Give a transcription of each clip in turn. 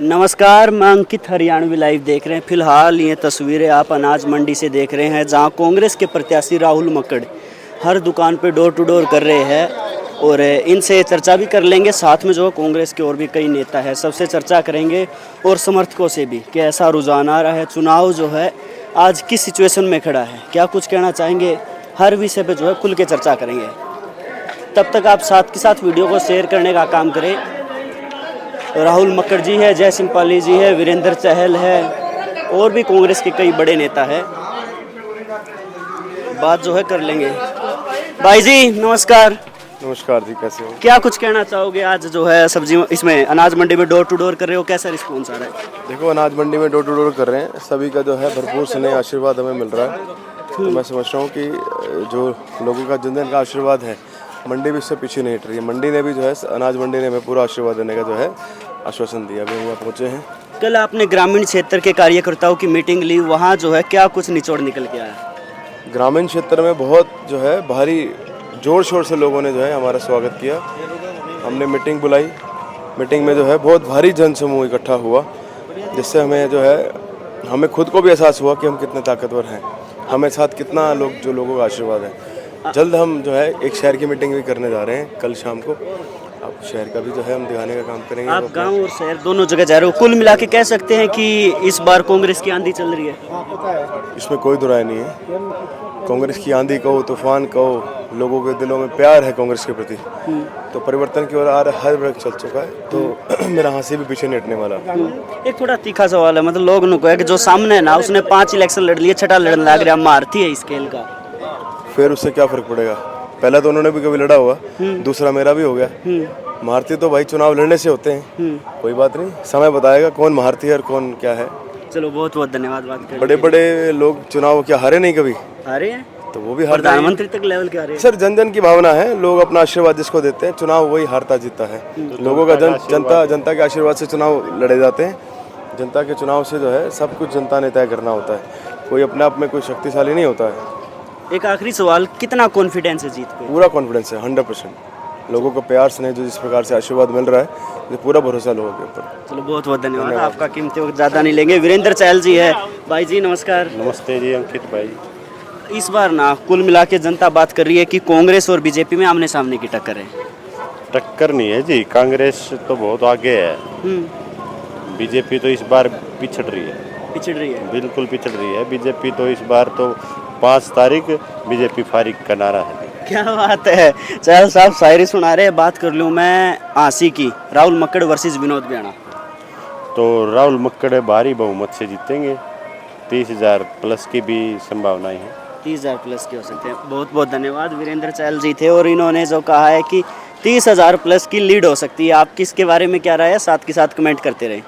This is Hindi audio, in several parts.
नमस्कार, मैं अंकित हरियाणवी लाइव देख रहे हैं। फिलहाल ये तस्वीरें आप अनाज मंडी से देख रहे हैं, जहां कांग्रेस के प्रत्याशी राहुल मक्कड़ हर दुकान पे डोर टू डोर कर रहे हैं और इनसे चर्चा भी कर लेंगे। साथ में जो कांग्रेस के और भी कई नेता है, सबसे चर्चा करेंगे और समर्थकों से भी कि ऐसा रुझान आ रहा है। चुनाव जो है आज किस सिचुएशन में खड़ा है, क्या कुछ कहना चाहेंगे, हर विषय पे जो है खुल के चर्चा करेंगे। तब तक आप साथ के साथ वीडियो को शेयर करने का काम करें। राहुल मक्कड़ जी है, जय सिंह पाली जी है, वीरेंद्र चहल है और भी कांग्रेस के कई बड़े नेता है। बात जो है कर लेंगे। भाई जी नमस्कार। नमस्कार जी, कैसे हो? क्या कुछ कहना चाहोगे? आज जो है सब्जी इसमें अनाज मंडी में डोर टू डोर कर रहे हो, कैसा रिस्पॉन्स आ रहा है? देखो, अनाज मंडी में डोर टू डोर कर रहे हैं, सभी का जो है भरपूर स्नेह आशीर्वाद हमें मिल रहा है। तो मैं समझ रहा हूँ कि जो लोगों का जन जन का आशीर्वाद है, मंडी भी इससे पीछे नहीं हट रही है। मंडी ने भी जो है, अनाज मंडी ने हमें पूरा आशीर्वाद देने का जो है आश्वासन दिया। अभी हम यहाँ पहुँचे हैं। कल आपने ग्रामीण क्षेत्र के कार्यकर्ताओं की मीटिंग ली, वहाँ जो है क्या कुछ निचोड़ निकल के आया? ग्रामीण क्षेत्र में बहुत जो है भारी जोर शोर से लोगों ने जो है हमारा स्वागत किया। हमने मीटिंग बुलाई, मीटिंग में जो है बहुत भारी जन समूह इकट्ठा हुआ, जिससे हमें जो है हमें खुद को भी एहसास हुआ कि हम कितने ताकतवर हैं, हमें साथ कितना जो लोगों का आशीर्वाद है। जल्द हम जो है एक शहर की मीटिंग भी करने जा रहे हैं कल शाम को। अब शहर का भी जो है हम दिखाने का काम करेंगे। आप गांव और शहर दोनों जगह जा रहे हो, कुल मिला के कह सकते हैं कि इस बार कांग्रेस की आंधी चल रही है? इसमें कोई दुराय नहीं है। कांग्रेस की आंधी कहो, तूफान कहो, लोगों के दिलों में प्यार है कांग्रेस के प्रति, तो परिवर्तन की ओर हर वर्ग चल चुका है। तो मेरा हाथ से भी पीछे नहीं हटने वाला। एक थोड़ा तीखा सवाल है, मतलब लोग को है कि जो सामने है ना, उसने 5 इलेक्शन लड़ लिए, छठा लड़ने लग रहा, मारती है स्केल का, फिर उससे क्या फर्क पड़ेगा? पहला तो उन्होंने भी कभी लड़ा हुआ, दूसरा मेरा भी हो गया। महारथी तो भाई चुनाव लड़ने से होते हैं। कोई बात नहीं, समय बताएगा कौन महारथी है और कौन क्या है। चलो बहुत बहुत धन्यवाद। बात करने बड़े बड़े लोग चुनाव क्या हारे नहीं कभी? हारे हैं तो वो भी हारते प्रधानमंत्री तक लेवल के हारे हैं। सर, जन जन की भावना है, लोग अपना आशीर्वाद जिसको देते हैं, चुनाव वही हारता जीतता है। लोगों का जनता के आशीर्वाद से चुनाव लड़े जाते हैं। जनता के चुनाव से जो है सब कुछ जनता ने तय करना होता है, कोई अपने आप में कोई शक्तिशाली नहीं होता है। एक आखिरी सवाल, कितना कॉन्फिडेंस है जीत पे? पूरा कॉन्फिडेंस है, 100%। लोगों को प्यार स्नेह जो जिस प्रकार से आशीर्वाद मिल रहा है, ये पूरा भरोसा लोगों के ऊपर। चलो बहुत बहुत धन्यवाद। आपका कीमती वक्त ज़्यादा नहीं लेंगे। वीरेंद्र चहल जी है। भाई जी नमस्कार। नमस्ते जी अंकित भाई। इस बार ना कुल मिला के जनता बात कर रही है कि कांग्रेस और बीजेपी में आमने सामने की टक्कर है। टक्कर नहीं है जी, कांग्रेस तो बहुत आगे है। बीजेपी तो इस बार पिछड़ रही है, बिल्कुल पिछड़ रही है। बीजेपी तो इस बार तो 5 तारीख बीजेपी फारिग का नारा है। क्या बात है, चहल साहब शायरी सुना रहे हैं। बात कर लूँ मैं आंसी की, राहुल मक्कड़ वर्सेस विनोद बियाणा। तो राहुल मक्कड़ भारी बहुमत से जीतेंगे, 30,000 प्लस की भी संभावनाएं हैं। 30,000 प्लस के हो सकते हैं। बहुत बहुत धन्यवाद। वीरेंद्र चहल जी थे और इन्होंने जो कहा है कि 30,000 प्लस की लीड हो सकती है। आप किसके बारे में क्या राय है, साथ के साथ कमेंट करते रहें।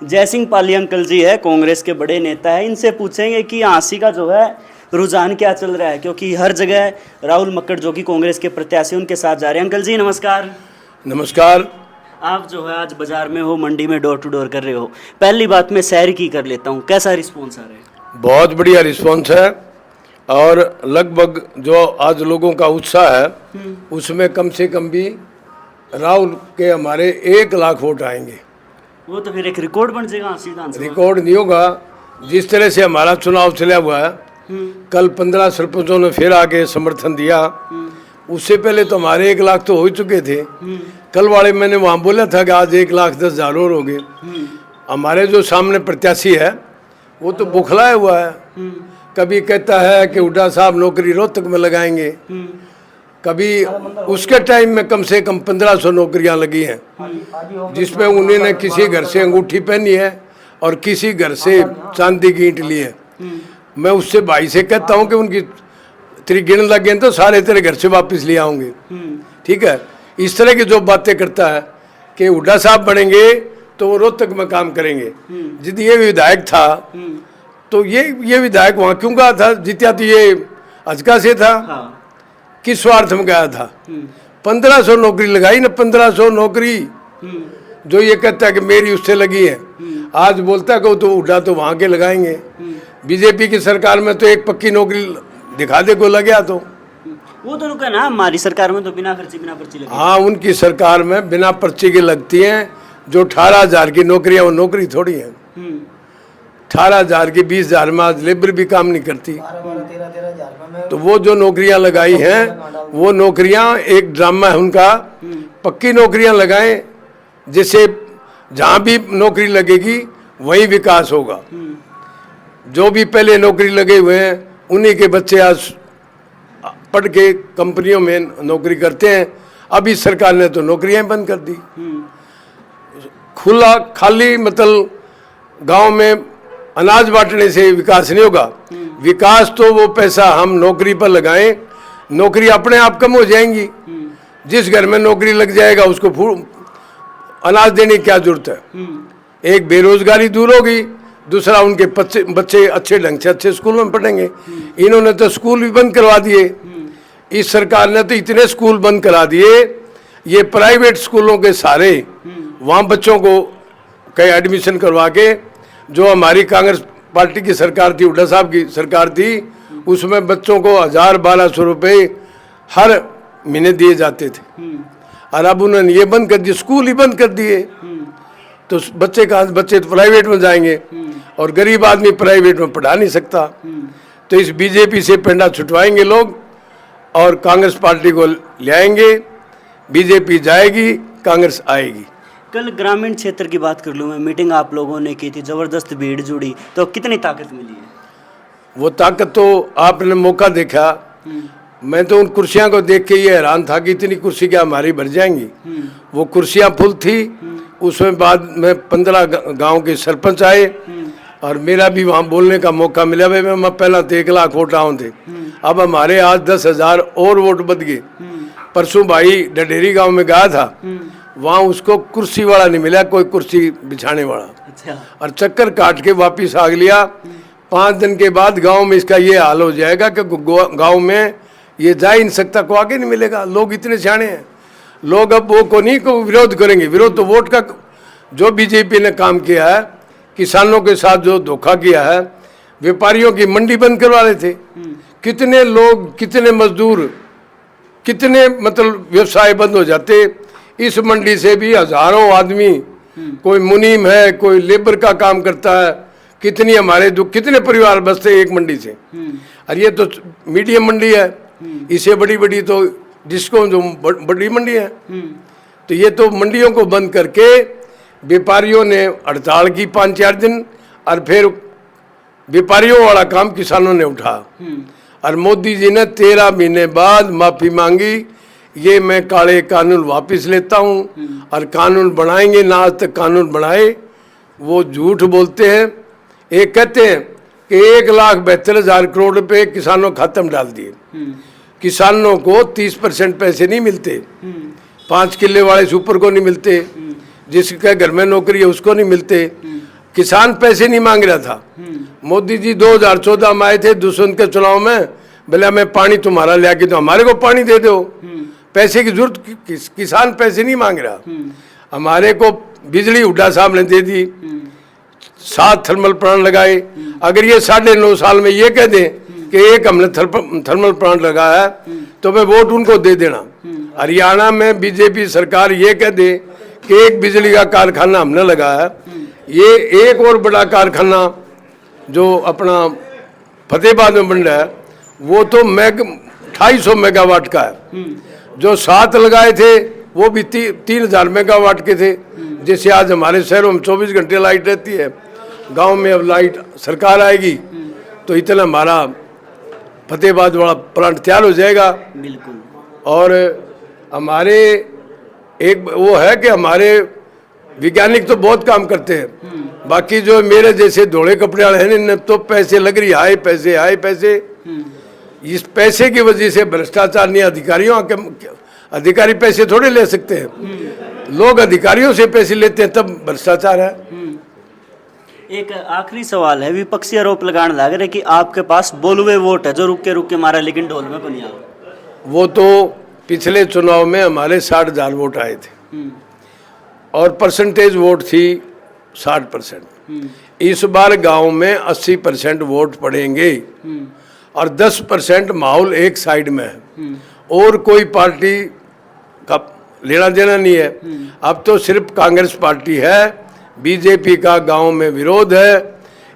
जय सिंह पाली अंकल जी है, कांग्रेस के बड़े नेता है। इनसे पूछेंगे कि आंसी का जो है रुझान क्या चल रहा है, क्योंकि हर जगह राहुल मक्कड़ जो कि कांग्रेस के प्रत्याशी उनके साथ जा रहे हैं। अंकल जी नमस्कार। नमस्कार। आप जो है आज बाजार में हो, मंडी में डोर टू डोर कर रहे हो। पहली बात मैं शहर की कर लेता हूँ, कैसा रिस्पॉन्स आ रहा है? बहुत बढ़िया रिस्पॉन्स है और लगभग जो आज लोगों का उत्साह है उसमें कम से कम भी राहुल के हमारे 1 लाख वोट आएंगे। वो तो फिर एक रिकॉर्ड बन जाएगा। रिकॉर्ड नहीं होगा, जिस तरह से हमारा चुनाव चला हुआ है। कल 15 सरपंचों ने फिर आके समर्थन दिया। उससे पहले तो हमारे 1 लाख तो हो ही चुके थे। कल वाले मैंने वहाँ बोला था कि आज 1,10,000 और हो गए। हमारे जो सामने प्रत्याशी है वो तो बुखलाया हुआ है। कभी कहता है कि हुड्डा साहब नौकरी रोहतक में लगाएंगे, कभी उसके टाइम में कम से कम 1500 नौकरियां लगी हैं, जिसमें उन्होंने किसी घर से अंगूठी पहनी है और किसी घर से चांदी की ईंट ली है। मैं उससे भाई से कहता हूं कि उनकी तेरी गिन लग गए तो सारे तेरे घर से वापस ले आऊंगे। ठीक है, इस तरह की जो बातें करता है कि हुड्डा साहब बनेंगे तो वो रोहतक में काम करेंगे। यदि ये विधायक था तो ये विधायक वहाँ क्यों गया था? जीत्या तो ये अजका से था। किस स्वार्थ में गया था? 1500 नौकरी लगाई ना, 1500 नौकरी जो ये कहता है कि मेरी उससे लगी है। आज बोलता है कि तो हुड्डा तो वहाँ के लगाएंगे। बीजेपी की सरकार में तो एक पक्की नौकरी दिखा दे को लग गया तो वो तो रुका ना, हमारी सरकार में तो बिना खर्ची बिना पर्ची लगी। हाँ, उनकी सरकार में बिना पर्ची की लगती हैं। जो 18,000 की नौकरियां, वो नौकरी थोड़ी है। 18,000 की 20,000 में आज लेबर भी काम नहीं करती। तो वो जो नौकरियां लगाई हैं, वो नौकरियां एक ड्रामा है उनका। पक्की नौकरियां लगाएं, जिससे जहाँ भी नौकरी लगेगी वही विकास होगा। जो भी पहले नौकरी लगे हुए हैं, उन्हीं के बच्चे आज पढ़ के कंपनियों में नौकरी करते हैं। अभी सरकार ने तो नौकरियां बंद कर दी। खुला खाली मतलब गांव में अनाज बांटने से विकास नहीं होगा। विकास तो वो पैसा हम नौकरी पर लगाएं, नौकरी अपने आप कम हो जाएंगी। जिस घर में नौकरी लग जाएगा उसको अनाज देने की क्या जरूरत है। एक बेरोजगारी दूर होगी, दूसरा उनके बच्चे अच्छे ढंग से अच्छे स्कूल में पढ़ेंगे। इन्होंने तो स्कूल भी बंद करवा दिए। इस सरकार ने तो इतने स्कूल बंद करा दिए, ये प्राइवेट स्कूलों के सारे वहाँ बच्चों को कई एडमिशन करवा के, जो हमारी कांग्रेस पार्टी की सरकार थी, हुड्डा साहब की सरकार थी, उसमें बच्चों को 1,000-1,200 रुपये हर महीने दिए जाते थे। और अब उन्होंने ये बंद कर दिए, स्कूल ही बंद कर दिए। तो बच्चे तो प्राइवेट में जाएंगे, और गरीब आदमी प्राइवेट में पढ़ा नहीं सकता। तो इस बीजेपी से पेंडा छुटवाएंगे लोग और कांग्रेस पार्टी को ले आएंगे। बीजेपी जाएगी, कांग्रेस आएगी। कल ग्रामीण क्षेत्र की बात कर लूँ मैं, मीटिंग आप लोगों ने की थी, ज़बरदस्त भीड़ जुड़ी, तो कितनी ताकत मिली है? वो ताकत तो आपने मौका देखा। मैं तो उन कुर्सियां को देख के ये हैरान था कि इतनी कुर्सी क्या हमारी भर जाएंगी। वो कुर्सियां फुल थी। उसमें बाद में 15 गांव के सरपंच आए और मेरा भी वहाँ बोलने का मौका मिला। भाई मैं पहला तो 1 लाख वोट आऊँ थे, अब हमारे आज 10,000 और वोट बच गए। परसों भाई डडेरी गांव में गया था, वहाँ उसको कुर्सी वाला नहीं मिला, कोई कुर्सी बिछाने वाला। अच्छा। और चक्कर काट के वापिस आ लिया। 5 दिन के बाद गांव में इसका ये हाल हो जाएगा कि गांव में ये जा ही नहीं सकता, को आगे नहीं मिलेगा। लोग इतने सियाने हैं, लोग अब वो को नहीं को विरोध करेंगे। विरोध तो वोट का, जो बीजेपी ने काम किया है, किसानों के साथ जो धोखा किया है, व्यापारियों की मंडी बंद करवा रहे थे। कितने लोग, कितने मजदूर, कितने मतलब व्यवसाय बंद हो जाते। इस मंडी से भी हजारों आदमी, कोई मुनीम है, कोई लेबर का काम करता है, कितनी हमारे कितने परिवार बसते एक मंडी से। और ये तो मीडियम मंडी है, इससे बड़ी बड़ी तो जिसको जो बड़ी मंडी है। तो ये तो मंडियों को बंद करके व्यापारियों ने हड़ताल की 5-4 दिन, और फिर व्यापारियों वाला काम किसानों ने उठा। और मोदी जी ने 13 महीने बाद माफी मांगी। ये मैं काले कानून वापस लेता हूँ और कानून बनाएंगे ना, आज तक कानून बनाए। वो झूठ बोलते हैं। एक कहते हैं कि 1,72,000 करोड़ रुपए किसानों खाते में डाल दिए। किसानों को 30% पैसे नहीं मिलते, 5 किले वाले सुपर को नहीं मिलते, जिसके घर में नौकरी है उसको नहीं मिलते। किसान पैसे नहीं मांग रहा था। मोदी जी 2014 में आए थे दुष्यंत के चुनाव में, बोला मैं पानी तुम्हारा ले आके, तो हमारे को पानी दे दो। पैसे की जरूरत, किसान पैसे नहीं मांग रहा। हमारे को बिजली हुड्डा साहब ने दे दी, 7 थर्मल प्लांट लगाए। अगर ये 9.5 साल में ये कह दें कि एक हमने थर्मल प्लांट लगाया है, तो मैं वोट उनको दे देना। हरियाणा में बीजेपी सरकार ये कह दे कि एक बिजली का कारखाना हमने लगाया, ये एक और बड़ा कारखाना जो अपना फतेहाबाद में बन रहा है, वो तो 250 मेगावाट का है। जो 7 लगाए थे वो भी 3,000 मेगावाट के थे। जैसे आज हमारे शहरों में 24 घंटे लाइट रहती है, गांव में अब लाइट सरकार आएगी तो इतना हमारा फतेहाबाद वाला प्लांट तैयार हो जाएगा। बिल्कुल। और हमारे एक वो है कि हमारे वैज्ञानिक तो बहुत काम करते हैं। बाकी जो मेरे जैसे धोले कपड़े वाले हैं, इनने तो पैसे लग रही, हाय पैसे। इस पैसे की वजह से भ्रष्टाचार नहीं, अधिकारी पैसे थोड़े ले सकते हैं। लोग अधिकारियों से पैसे लेते हैं, तब भ्रष्टाचार है। एक आखिरी सवाल है, विपक्षी आरोप लगाने लग रहे कि आपके पास बोलवे वोट है जो रुक के मारा, लेकिन ढोल में को नहीं आया। वो तो पिछले चुनाव में हमारे 60,000 वोट आए थे और परसेंटेज वोट थी 60%। इस बार गांव में 80% वोट पड़ेंगे और 10% माहौल एक साइड में है, और कोई पार्टी का लेना देना नहीं है। अब तो सिर्फ कांग्रेस पार्टी है, बीजेपी का गांव में विरोध है।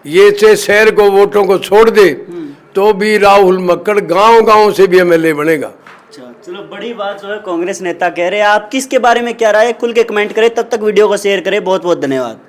ये से शहर को वोटों को छोड़ दे तो भी राहुल मक्कड़ गांव-गांव से भी एमएलए बनेगा। अच्छा, चलो बड़ी बात जो है कांग्रेस नेता कह रहे हैं। आप किसके बारे में क्या राय है खुल के कमेंट करें। तब तक वीडियो को शेयर करें। बहुत बहुत धन्यवाद।